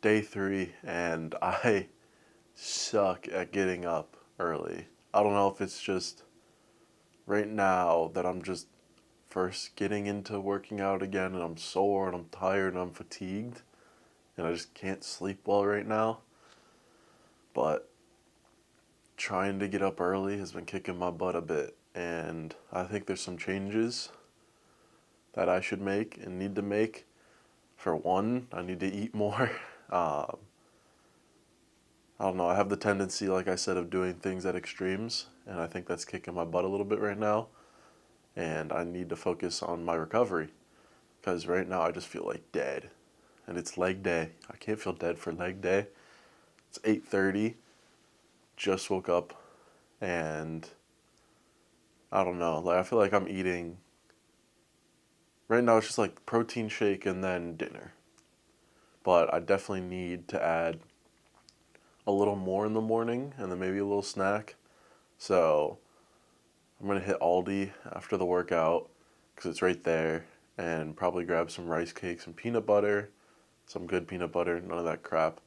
day 3, and I suck at getting up early. I don't know if it's just right now that I'm just first getting into working out again and I'm sore and I'm tired and I'm fatigued and I just can't sleep well right now. But trying to get up early has been kicking my butt a bit, and I think there's some changes that I should make and need to make. For one, I need to eat more. Um, I don't know. I have the tendency, like I said, of doing things at extremes, and I think that's kicking my butt a little bit right now. And I need to focus on my recovery because right now I just feel like dead, and it's leg day. I can't feel dead for leg day. It's 8:30. Just woke up, and I don't know. Like I feel like I'm eating right now. It's just like protein shake and then dinner. But I definitely need to add a little more in the morning and then maybe a little snack. So I'm gonna hit Aldi after the workout because it's right there, and probably grab some rice cakes and peanut butter, some good peanut butter, none of that crap.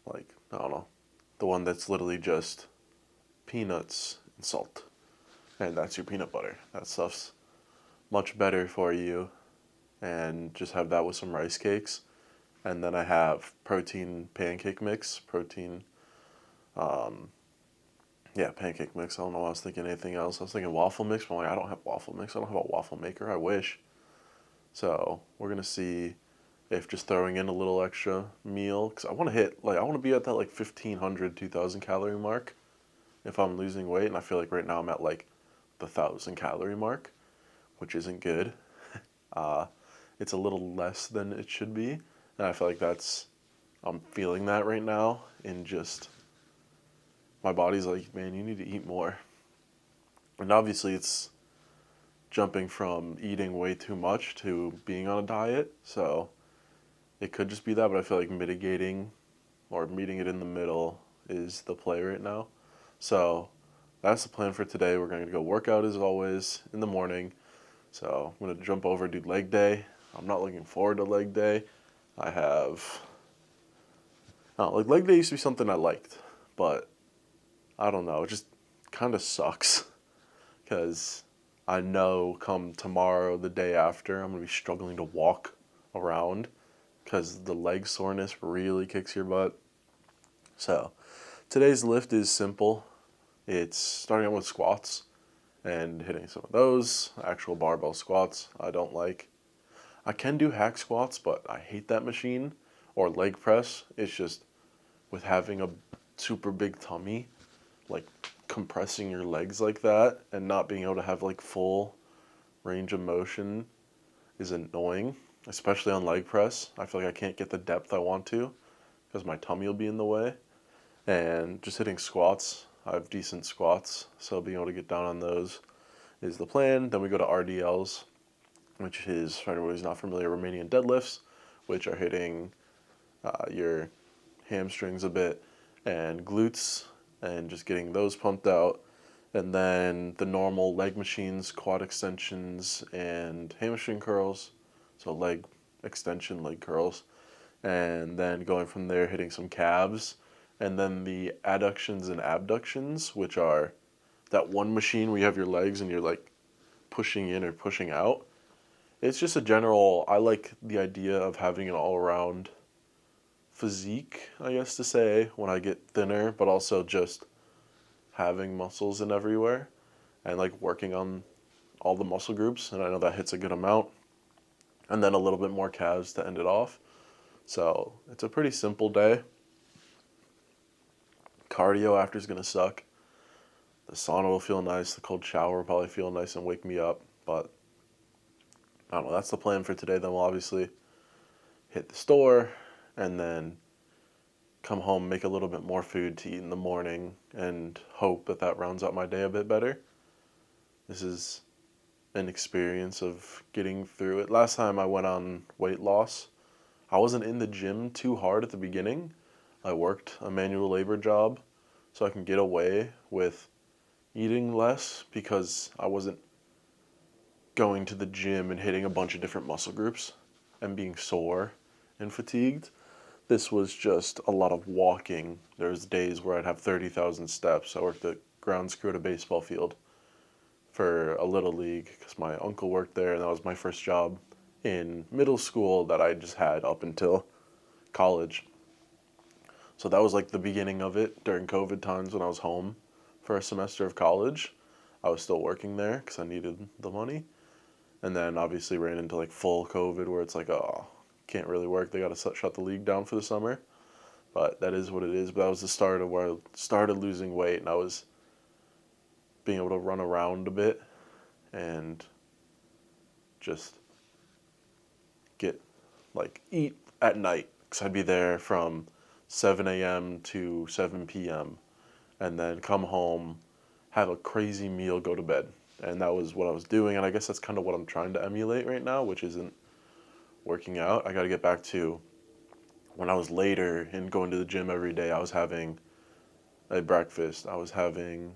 Like, I don't know, the one that's literally just peanuts and salt, and that's your peanut butter. That stuff's much better for you, and just have that with some rice cakes. And then I have protein pancake mix, um, yeah, pancake mix. I don't know. I was thinking anything else. I was thinking waffle mix, but I'm like, I don't have waffle mix. I don't have a waffle maker. I wish. So we're gonna see if just throwing in a little extra meal, because I want to hit like I want to be at that like 1,500, 2,000 calorie mark if I'm losing weight, and I feel like right now I'm at like the 1,000 calorie mark, which isn't good. Uh, it's a little less than it should be, and I feel like I'm feeling that right now, and just my body's like, man, you need to eat more. And obviously, it's jumping from eating way too much to being on a diet. So it could just be that, but I feel like mitigating or meeting it in the middle is the play right now. So that's the plan for today. We're going to go work out as always in the morning. So I'm going to jump over, do leg day. I'm not looking forward to leg day. I have, oh, like leg day used to be something I liked, but I don't know. It just kind of sucks because I know come tomorrow, the day after, I'm going to be struggling to walk around because the leg soreness really kicks your butt. So today's lift is simple. It's starting out with squats and hitting some of those. Actual barbell squats, I don't like. I can do hack squats, but I hate that machine. Or leg press. It's just with having a super big tummy, like compressing your legs like that and not being able to have like full range of motion is annoying, especially on leg press. I feel like I can't get the depth I want to because my tummy will be in the way. And just hitting squats, I have decent squats, so being able to get down on those is the plan. Then we go to RDLs, which is, for anyone who's not familiar, Romanian deadlifts, which are hitting your hamstrings a bit and glutes and just getting those pumped out. And then the normal leg machines, quad extensions, and hamstring curls. So leg extension, leg curls. And then going from there, hitting some calves. And then the adductions and abductions, which are that one machine where you have your legs and you're like pushing in or pushing out. It's just a general, I like the idea of having an all around physique, I guess to say, when I get thinner, but also just having muscles in everywhere and like working on all the muscle groups. And I know that hits a good amount. And then a little bit more calves to end it off. So it's a pretty simple day. Cardio after is going to suck. The sauna will feel nice. The cold shower will probably feel nice and wake me up. But I don't know. That's the plan for today. Then we'll obviously hit the store and then come home, make a little bit more food to eat in the morning, and hope that that rounds out my day a bit better. This is an experience of getting through it. Last time I went on weight loss, I wasn't in the gym too hard at the beginning. I worked a manual labor job so I can get away with eating less because I wasn't going to the gym and hitting a bunch of different muscle groups and being sore and fatigued. this was just a lot of walking. There's days where I'd have 30,000 steps. I worked at grounds crew at a baseball field for a little league because my uncle worked there, and that was my first job in middle school that I just had up until college. So that was like the beginning of it during COVID times when I was home for a semester of college. I was still working there because I needed the money. And then obviously ran into like full COVID where it's like, oh, can't really work. They got to shut the league down for the summer. But that is what it is. But that was the start of where I started losing weight, and I was being able to run around a bit and just get like eat at night because I'd be there from 7 a.m. to 7 p.m. and then come home, have a crazy meal, go to bed. And that was what I was doing. And I guess that's kind of what I'm trying to emulate right now, which isn't working out. I got to get back to when I was later and going to the gym every day. I was having a breakfast. I was having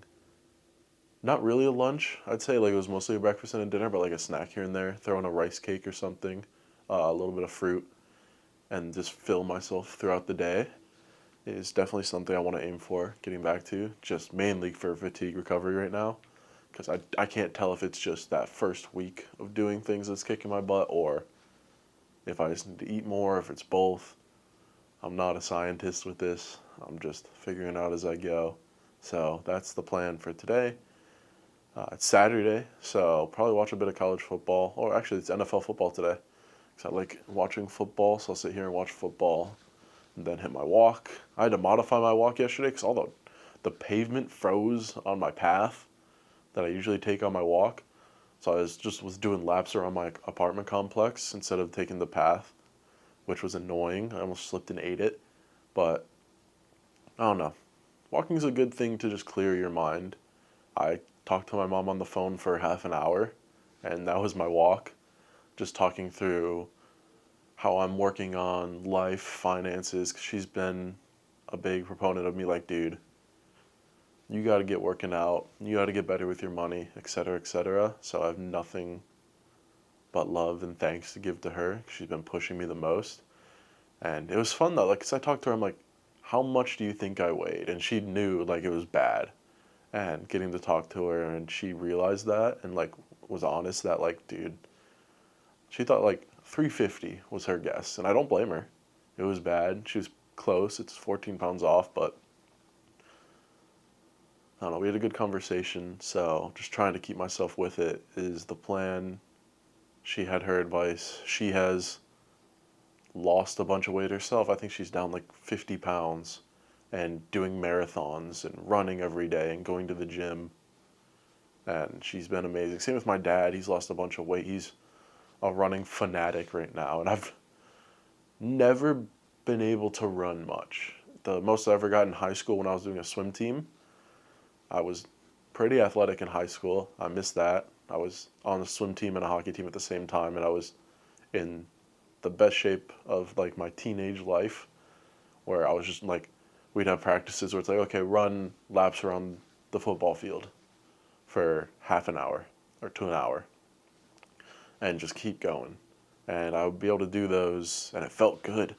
not really a lunch. I'd say like it was mostly a breakfast and a dinner, but like a snack here and there, throw in a rice cake or something, a little bit of fruit, and just fill myself throughout the day is definitely something I want to aim for getting back to, just mainly for fatigue recovery right now. Because I can't tell if it's just that first week of doing things that's kicking my butt or if I just need to eat more, if it's both. I'm not a scientist with this. I'm just figuring it out as I go. So that's the plan for today. It's Saturday, so probably watch a bit of college football. Or actually, it's NFL football today. Because I like watching football, so I'll sit here and watch football and then hit my walk. I had to modify my walk yesterday because all the pavement froze on my path that I usually take on my walk. So I was doing laps around my apartment complex instead of taking the path, which was annoying. I almost slipped and ate it. But I don't know. Walking is a good thing to just clear your mind. I talked to my mom on the phone for half an hour, and that was my walk. Just talking through how I'm working on life, finances, 'cause she's been a big proponent of me like, dude, you got to get working out, you got to get better with your money, etc., etc. So I have nothing but love and thanks to give to her. She's been pushing me the most. And it was fun though, like, 'cause I talked to her, I'm like, how much do you think I weighed? And she knew, like, it was bad. And getting to talk to her, and she realized that, and, like, was honest that, like, dude, she thought, like, 350 was her guess. And I don't blame her. It was bad. She was close. It's 14 pounds off, but I don't know. We had a good conversation, so just trying to keep myself with it is the plan. She had her advice. She has lost a bunch of weight herself. I think she's down like 50 pounds and doing marathons and running every day and going to the gym. And she's been amazing. Same with my dad. He's lost a bunch of weight. He's a running fanatic right now. And I've never been able to run much. The most I ever got in high school when I was doing a swim team. I was pretty athletic in high school. I missed that. I was on a swim team and a hockey team at the same time, and I was in the best shape of like my teenage life, where I was just like, we'd have practices where it's like, okay, run laps around the football field for half an hour or to an hour, and just keep going. And I would be able to do those, and it felt good.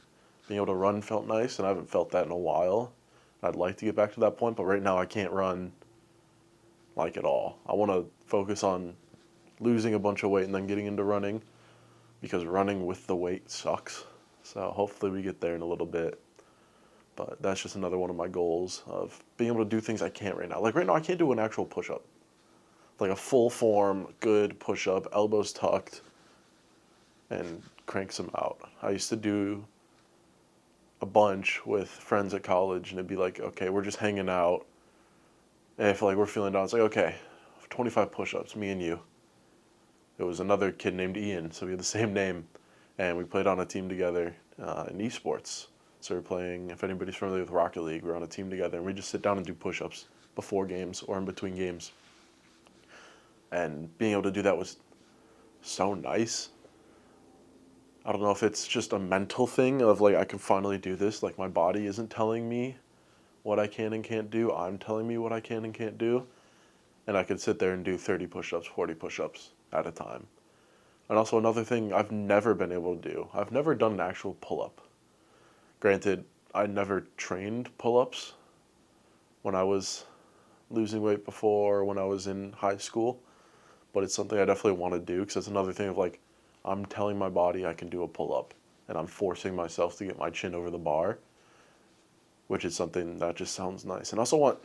Being able to run felt nice, and I haven't felt that in a while. I'd like to get back to that point, but right now I can't run like at all. I want to focus on losing a bunch of weight and then getting into running because running with the weight sucks. So hopefully we get there in a little bit. But that's just another one of my goals of being able to do things I can't right now. Like right now I can't do an actual push-up. Like a full form, good push-up, elbows tucked, and crank some out. I used to do a bunch with friends at college, and it'd be like, okay, we're just hanging out. And if like we're feeling down, it's like, okay, 25 push-ups, me and you. It was another kid named Ian, so we had the same name, and we played on a team together in esports. So we're playing, if anybody's familiar with Rocket League, we're on a team together, and we just sit down and do push-ups before games or in between games. And being able to do that was so nice. I don't know if it's just a mental thing of like, I can finally do this. Like my body isn't telling me what I can and can't do. I'm telling me what I can and can't do. And I could sit there and do 30 push-ups, 40 push-ups at a time. And also another thing I've never been able to do, I've never done an actual pull-up. Granted, I never trained pull-ups when I was losing weight before, when I was in high school, but it's something I definitely want to do because it's another thing of like, I'm telling my body I can do a pull-up and I'm forcing myself to get my chin over the bar, which is something that just sounds nice. And I also want,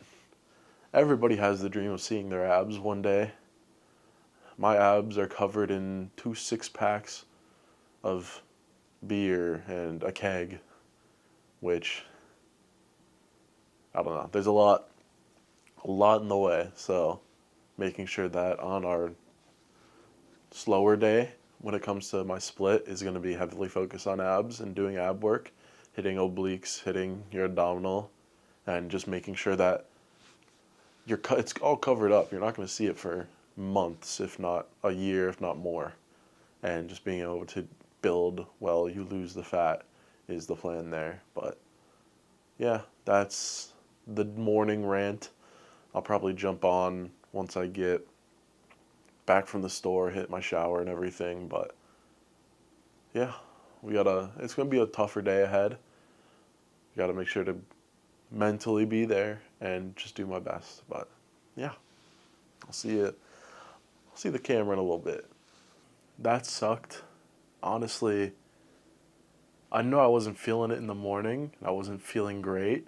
everybody has the dream of seeing their abs one day. My abs are covered in 2 6-packs of beer and a keg, which, I don't know, there's a lot in the way. So making sure that on our slower day, when it comes to my split, is going to be heavily focused on abs and doing ab work, hitting obliques, hitting your abdominal, and just making sure that it's all covered up. You're not going to see it for months, if not a year, if not more. And just being able to build while you lose the fat is the plan there. But yeah, that's the morning rant. I'll probably jump on once I get back from the store, hit my shower and everything. But yeah, it's going to be a tougher day ahead. Got to make sure to mentally be there and just do my best. But yeah, I'll see the camera in a little bit. That sucked. Honestly, I know I wasn't feeling it in the morning. I wasn't feeling great.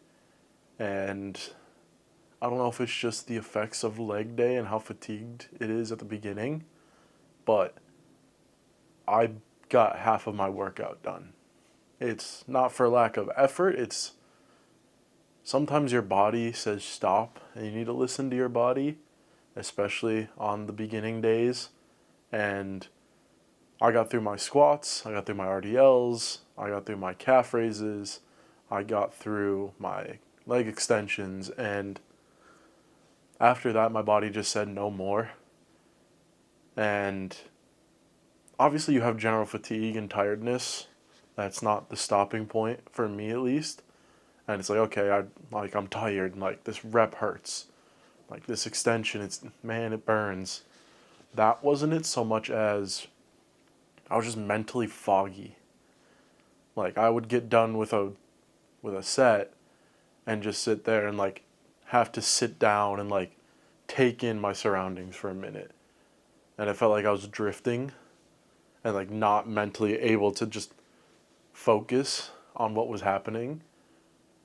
And I don't know if it's just the effects of leg day and how fatigued it is at the beginning, but I got half of my workout done. It's not for lack of effort. It's sometimes your body says stop and you need to listen to your body, especially on the beginning days. And I got through my squats, I got through my RDLs, I got through my calf raises, I got through my leg extensions, and after that my body just said no more. And obviously you have general fatigue and tiredness. That's not the stopping point for me, at least. And it's like, okay, I'm tired, and like this rep hurts. Like this extension, it burns. That wasn't it so much as I was just mentally foggy. Like I would get done with a set and just sit there and like have to sit down and like take in my surroundings for a minute. And it felt like I was drifting and like not mentally able to just focus on what was happening,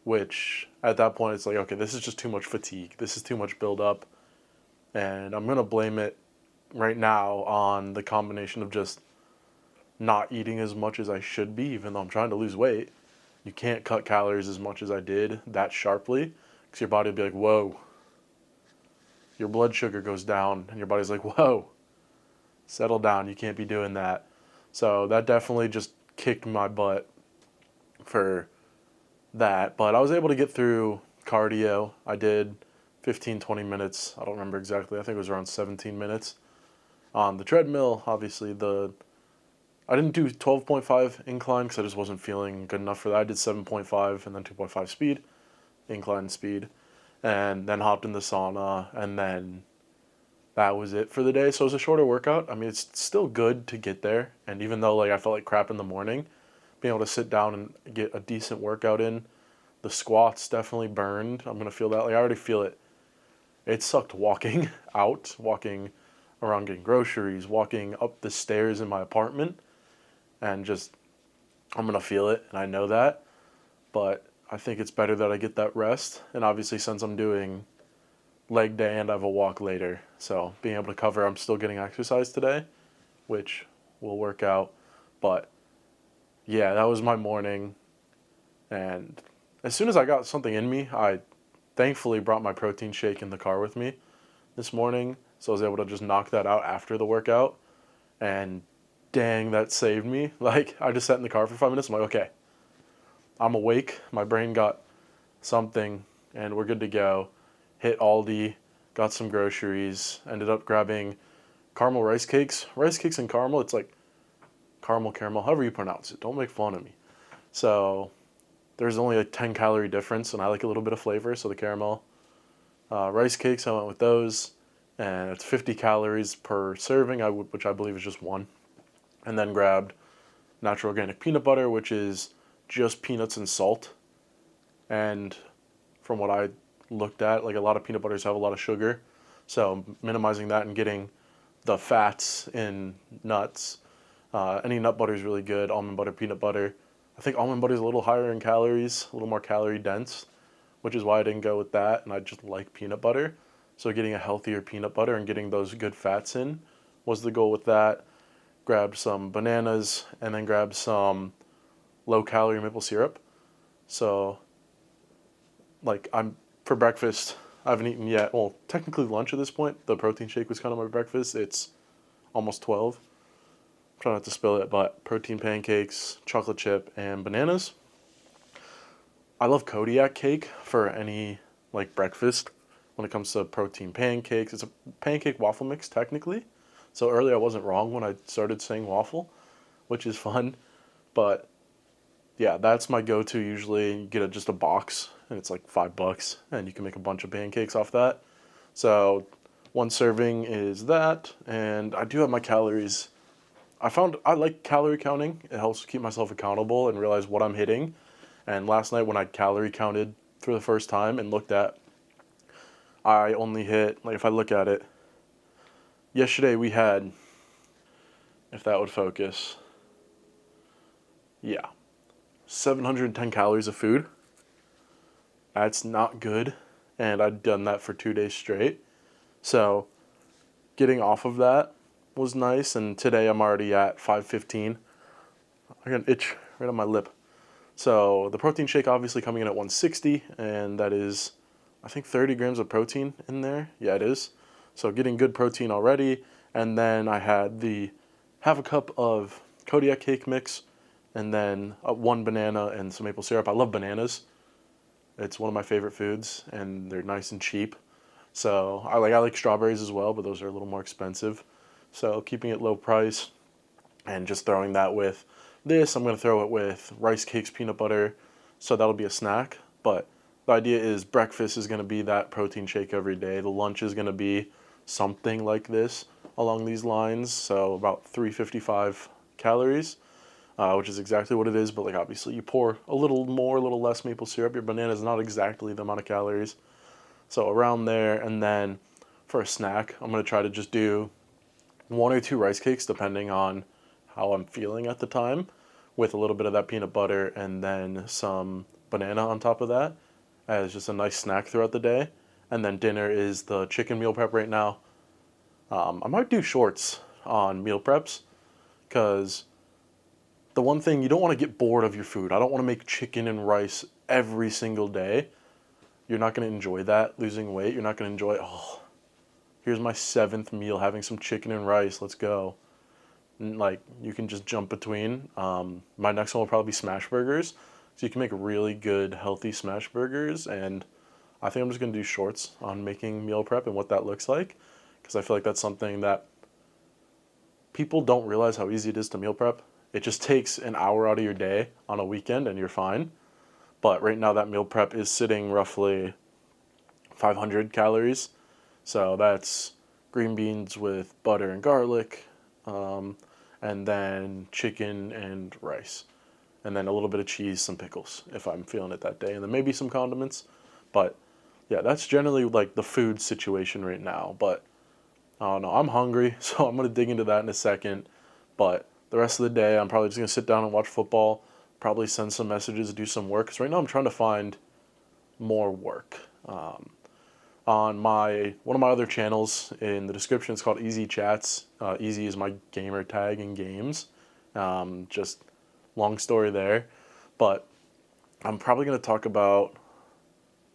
which at that point it's like, okay, this is just too much fatigue. This is too much buildup. And I'm going to blame it right now on the combination of just not eating as much as I should be, even though I'm trying to lose weight. You can't cut calories as much as I did that sharply, because your body will be like, whoa. Your blood sugar goes down, and your body's like, whoa, settle down. You can't be doing that. So that definitely just kicked my butt for that. But I was able to get through cardio. I did 15, 20 minutes. I don't remember exactly. I think it was around 17 minutes. On the treadmill, obviously, I didn't do 12.5 incline because I just wasn't feeling good enough for that. I did 7.5 and then 2.5 speed, incline speed, and then hopped in the sauna, and then that was it for the day. So it was a shorter workout. I mean, it's still good to get there, and even though like I felt like crap in the morning, being able to sit down and get a decent workout in, the squats definitely burned. I'm going to feel that. Like I already feel it. It sucked walking out, walking around getting groceries, walking up the stairs in my apartment. And just, I'm going to feel it, and I know that. But I think it's better that I get that rest. And obviously, since I'm doing leg day and I have a walk later, so being able to cover, I'm still getting exercise today, which will work out. But yeah, that was my morning. And as soon as I got something in me, I thankfully brought my protein shake in the car with me this morning. So I was able to just knock that out after the workout. And dang, that saved me. Like, I just sat in the car for 5 minutes. I'm like, okay, I'm awake. My brain got something, and we're good to go. Hit Aldi, got some groceries, ended up grabbing caramel rice cakes. Rice cakes and caramel, it's like caramel, however you pronounce it. Don't make fun of me. So there's only a 10-calorie difference, and I like a little bit of flavor, so the caramel. Rice cakes, I went with those, and it's 50 calories per serving, which I believe is just one. And then grabbed natural organic peanut butter, which is just peanuts and salt. And from what I looked at, like a lot of peanut butters have a lot of sugar. So minimizing that and getting the fats in nuts. Any nut butter is really good. Almond butter, peanut butter. I think almond butter is a little higher in calories, a little more calorie dense, which is why I didn't go with that. And I just like peanut butter. So getting a healthier peanut butter and getting those good fats in was the goal with that. Grabbed some bananas and then grabbed some low calorie maple syrup. So like I'm for breakfast, I haven't eaten yet. Well, technically lunch at this point. The protein shake was kind of my breakfast. It's almost 12. I'm trying not to spill it, but protein pancakes, chocolate chip, and bananas. I love Kodiak cake for any like breakfast when it comes to protein pancakes. It's a pancake waffle mix technically. So earlier I wasn't wrong when I started saying waffle, which is fun. But yeah, that's my go-to usually. You get just a box and it's like $5 and you can make a bunch of pancakes off that. So one serving is that, and I do have my calories. I found I like calorie counting. It helps keep myself accountable and realize what I'm hitting. And last night when I calorie counted for the first time and looked at, I only hit, like if I look at it, yesterday we had, if that would focus, yeah, 710 calories of food. That's not good. And I'd done that for 2 days straight. So getting off of that was nice. And today I'm already at 515. I got an itch right on my lip. So the protein shake obviously coming in at 160, and that is, I think, 30 grams of protein in there. Yeah, it is. So getting good protein already. And then I had the half a cup of Kodiak cake mix, and then one banana and some maple syrup. I love bananas. It's one of my favorite foods, and they're nice and cheap. So I like strawberries as well, but those are a little more expensive. So keeping it low price and just throwing that with this. I'm going to throw it with rice cakes, peanut butter. So that'll be a snack. But the idea is breakfast is going to be that protein shake every day. The lunch is going to be something like this along these lines. So about 355 calories, which is exactly what it is. But like obviously you pour a little more, a little less maple syrup. Your banana is not exactly the amount of calories. So around there. And then for a snack, I'm going to try to just do 1 or 2 rice cakes depending on how I'm feeling at the time, with a little bit of that peanut butter and then some banana on top of that as just a nice snack throughout the day. And then dinner is the chicken meal prep right now. I might do shorts on meal preps because the one thing, you don't want to get bored of your food. I don't want to make chicken and rice every single day. You're not going to enjoy that, losing weight. You're not going to enjoy, oh, here's my 7th meal having some chicken and rice. Let's go. Like you can just jump between. My next one will probably be smash burgers, so you can make really good healthy smash burgers. And I think I'm just gonna do shorts on making meal prep and what that looks like, because I feel like that's something that people don't realize how easy it is to meal prep. It just takes an hour out of your day on a weekend and you're fine. But right now that meal prep is sitting roughly 500 calories, so that's green beans with butter and garlic. And then chicken and rice, and then a little bit of cheese, some pickles if I'm feeling it that day, and then maybe some condiments. But yeah, that's generally like the food situation right now. But I don't know, I'm hungry, so I'm gonna dig into that in a second. But the rest of the day, I'm probably just gonna sit down and watch football, probably send some messages, do some work. Because right now I'm trying to find more work. On one of my other channels in the description, it's called Easy Chats. Easy is my gamer tag in games. Just long story there, but I'm probably going to talk about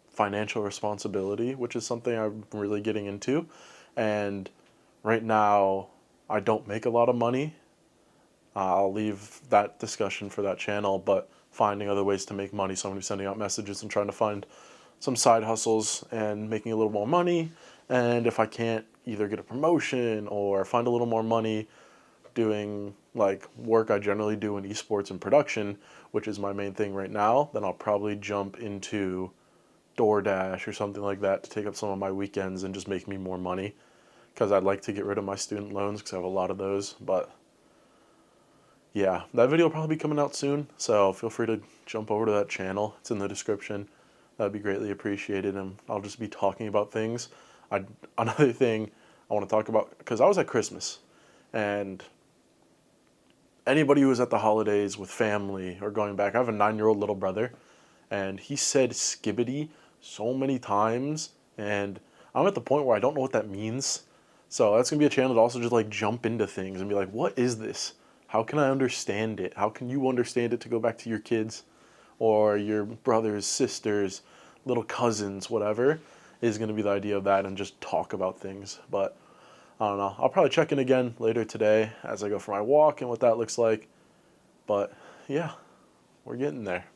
financial responsibility, which is something I'm really getting into. And right now, I don't make a lot of money. I'll leave that discussion for that channel, but finding other ways to make money. So I'm going to be sending out messages and trying to find some side hustles and making a little more money. And if I can't either get a promotion or find a little more money doing like work I generally do in esports and production, which is my main thing right now, then I'll probably jump into DoorDash or something like that to take up some of my weekends and just make me more money, because I'd like to get rid of my student loans because I have a lot of those. But yeah, that video will probably be coming out soon, so feel free to jump over to that channel. It's in the description. That'd be greatly appreciated, and I'll just be talking about things. Another thing I want to talk about, because I was at Christmas, and anybody who was at the holidays with family or going back, I have a 9-year-old little brother, and he said skibbity so many times, and I'm at the point where I don't know what that means. So that's gonna be a channel to also just like jump into things and be like, what is this? How can I understand it? How can you understand it to go back to your kids or your brothers, sisters, little cousins, whatever, is gonna be the idea of that, and just talk about things. But I don't know. I'll probably check in again later today as I go for my walk and what that looks like. But yeah, we're getting there.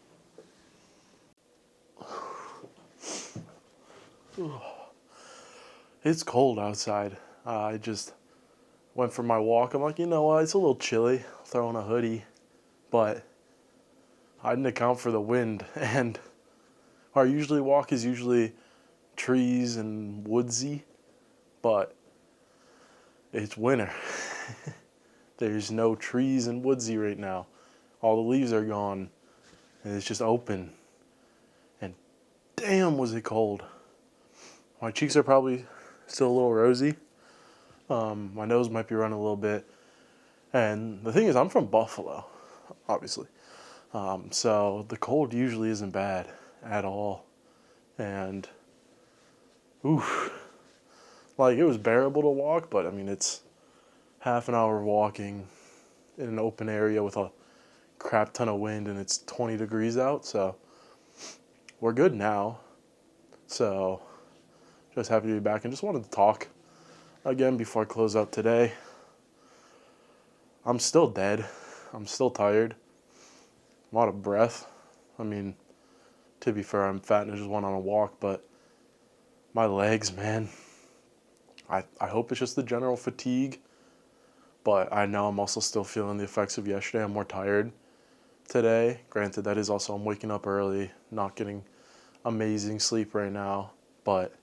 It's cold outside. I just went for my walk. I'm like, you know what? It's a little chilly. I'll throw on a hoodie. But I didn't account for the wind. And our usually walk is usually trees and woodsy. But it's winter. There's no trees and woodsy right now. All the leaves are gone. And it's just open. And damn, was it cold. My cheeks are probably still a little rosy. My nose might be running a little bit. And the thing is, I'm from Buffalo, obviously. So the cold usually isn't bad at all. And, oof. Like, it was bearable to walk, but I mean, it's half an hour walking in an open area with a crap ton of wind, and it's 20 degrees out. So we're good now. So just happy to be back, and just wanted to talk again before I close out today. I'm still dead. I'm still tired. I'm out of breath. I mean, to be fair, I'm fat and I just went on a walk, but my legs, man. I hope it's just the general fatigue, but I know I'm also still feeling the effects of yesterday. I'm more tired today. Granted, that is also, I'm waking up early, not getting amazing sleep right now, but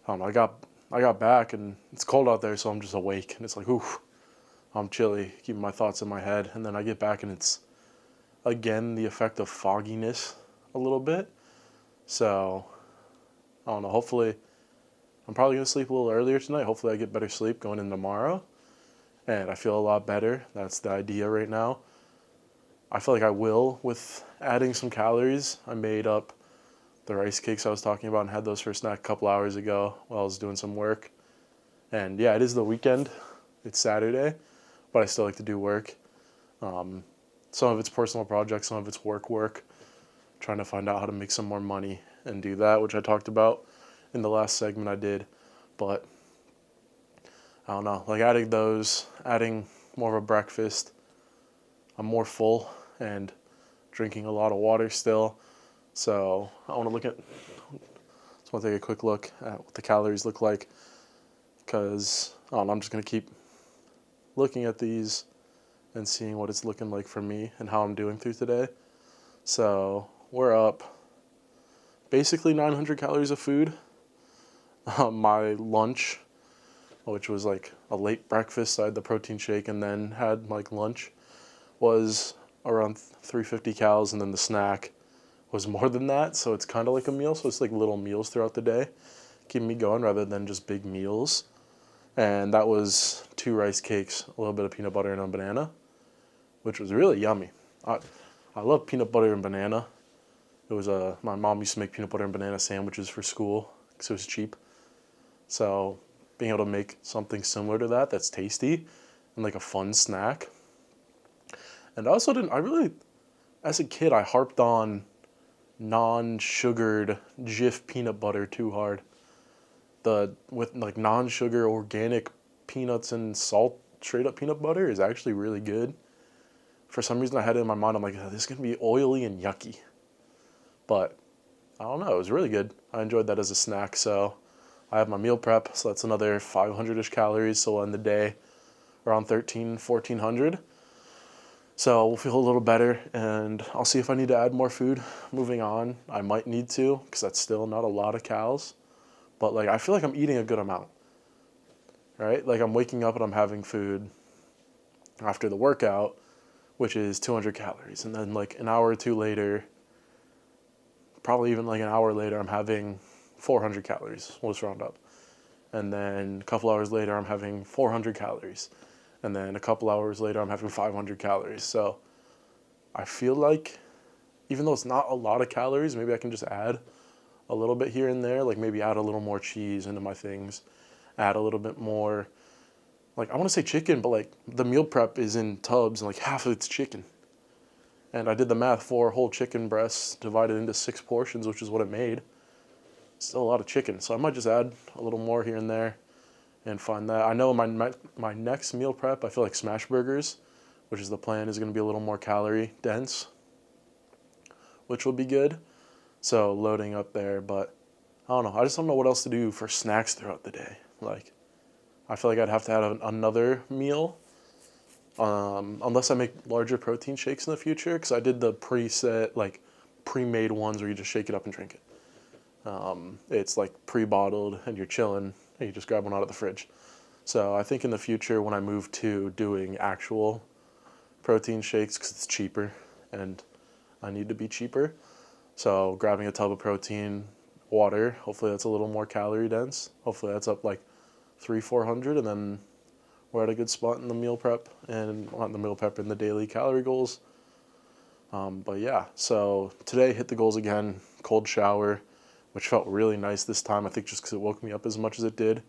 I don't know, I got back and it's cold out there, so I'm just awake and it's like, oof, I'm chilly, keeping my thoughts in my head, and then I get back and it's again the effect of fogginess a little bit. So I don't know, hopefully I'm probably gonna sleep a little earlier tonight. Hopefully I get better sleep going in tomorrow, and I feel a lot better. That's the idea right now. I feel like I will with adding some calories. I made up the rice cakes I was talking about and had those for a snack a couple hours ago while I was doing some work. And yeah, it is the weekend. It's Saturday, but I still like to do work. Some of it's personal projects, some of it's work. Trying to find out how to make some more money and do that, which I talked about in the last segment I did. But I don't know, like adding more of a breakfast. I'm more full and drinking a lot of water still. So I want to just want to take a quick look at what the calories look like, because I don't know, I'm just going to keep looking at these and seeing what it's looking like for me and how I'm doing through today. So we're up basically 900 calories of food. My lunch, which was like a late breakfast, I had the protein shake and then had like lunch, was around 350 calories, and then the snack was more than that, so it's kind of like a meal. So it's like little meals throughout the day, keeping me going rather than just big meals. And that was 2 rice cakes, a little bit of peanut butter and a banana, which was really yummy. I love peanut butter and banana. It was my mom used to make peanut butter and banana sandwiches for school because it was cheap. So being able to make something similar to that that's tasty and like a fun snack. And as a kid, I harped on non-sugared Jif peanut butter too hard. With like non-sugar organic peanuts and salt straight up peanut butter is actually really good. For some reason I had it in my mind, I'm like, oh, this is going to be oily and yucky. But I don't know, it was really good. I enjoyed that as a snack. So I have my meal prep, so that's another 500-ish calories, so we'll end the day around 1,400. So we'll feel a little better, and I'll see if I need to add more food moving on. I might need to, because that's still not a lot of calories. But like, I feel like I'm eating a good amount, right? Like I'm waking up and I'm having food after the workout, which is 200 calories. And then like an hour or two later, probably even like an hour later, I'm having 400 calories. We'll just round up. And then a couple hours later, I'm having 400 calories. And then a couple hours later, I'm having 500 calories. So I feel like even though it's not a lot of calories, maybe I can just add a little bit here and there, like maybe add a little more cheese into my things, add a little bit more, like I want to say chicken, but like the meal prep is in tubs and like half of it's chicken. And I did the math, 4 whole chicken breasts divided into 6 portions, which is what it made. Still a lot of chicken. So I might just add a little more here and there and find that. I know my next meal prep, I feel like smash burgers, which is the plan, is going to be a little more calorie dense, which will be good. So loading up there, but I don't know. I just don't know what else to do for snacks throughout the day. Like, I feel like I'd have to add another meal, unless I make larger protein shakes in the future, because I did the preset, like, pre-made ones where you just shake it up and drink it. It's like pre-bottled and you're chilling and you just grab one out of the fridge. So I think in the future when I move to doing actual protein shakes, because it's cheaper and I need to be cheaper, so grabbing a tub of protein, water, hopefully that's a little more calorie dense. Hopefully that's up like 300-400, and then we're at a good spot in the meal prep and on the meal prep in the daily calorie goals. But yeah, so today hit the goals again, cold shower, which felt really nice this time. I think just because it woke me up as much as it did.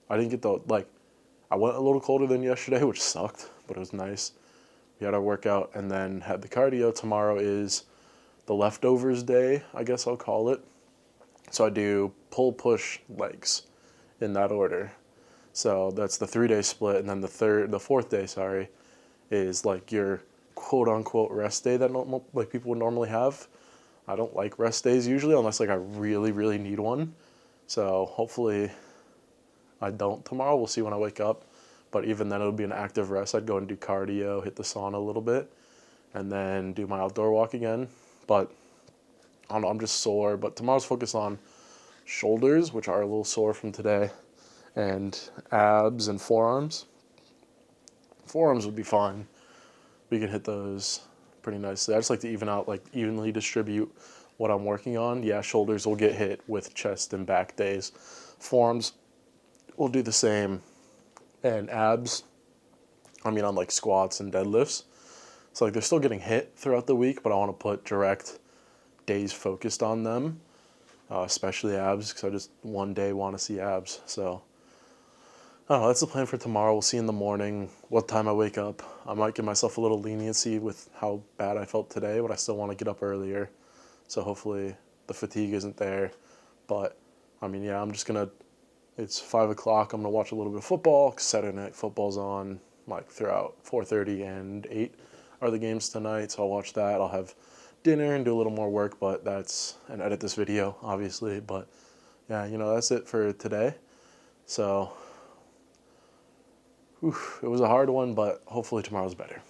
I didn't get I went a little colder than yesterday, which sucked, but it was nice. We had our workout and then had the cardio. Tomorrow is the leftovers day, I guess I'll call it. So I do pull, push, legs in that order. So that's the 3-day split, and then the fourth day, is like your quote unquote rest day that like people would normally have. I don't like rest days usually unless like I really, really need one. So hopefully I don't tomorrow. We'll see when I wake up. But even then it'll be an active rest. I'd go and do cardio, hit the sauna a little bit, and then do my outdoor walk again. But I don't know, I'm just sore. But tomorrow's focus on shoulders, which are a little sore from today, and abs and forearms. Forearms would be fine. We can hit those pretty nicely. I just like to evenly distribute what I'm working on. Yeah, shoulders will get hit with chest and back days. Forearms will do the same. And abs, on like squats and deadlifts. So like they're still getting hit throughout the week, but I want to put direct days focused on them, especially abs, because I just one day want to see abs. So I don't know, that's the plan for tomorrow. We'll see in the morning what time I wake up. I might give myself a little leniency with how bad I felt today, but I still want to get up earlier. So hopefully the fatigue isn't there. But yeah, it's 5 o'clock. I'm going to watch a little bit of football, 'cause Saturday night football's on like throughout 4:30 and 8 are the games tonight. So I'll watch that. I'll have dinner and do a little more work, and edit this video, obviously. But yeah, that's it for today. So it was a hard one, but hopefully tomorrow's better.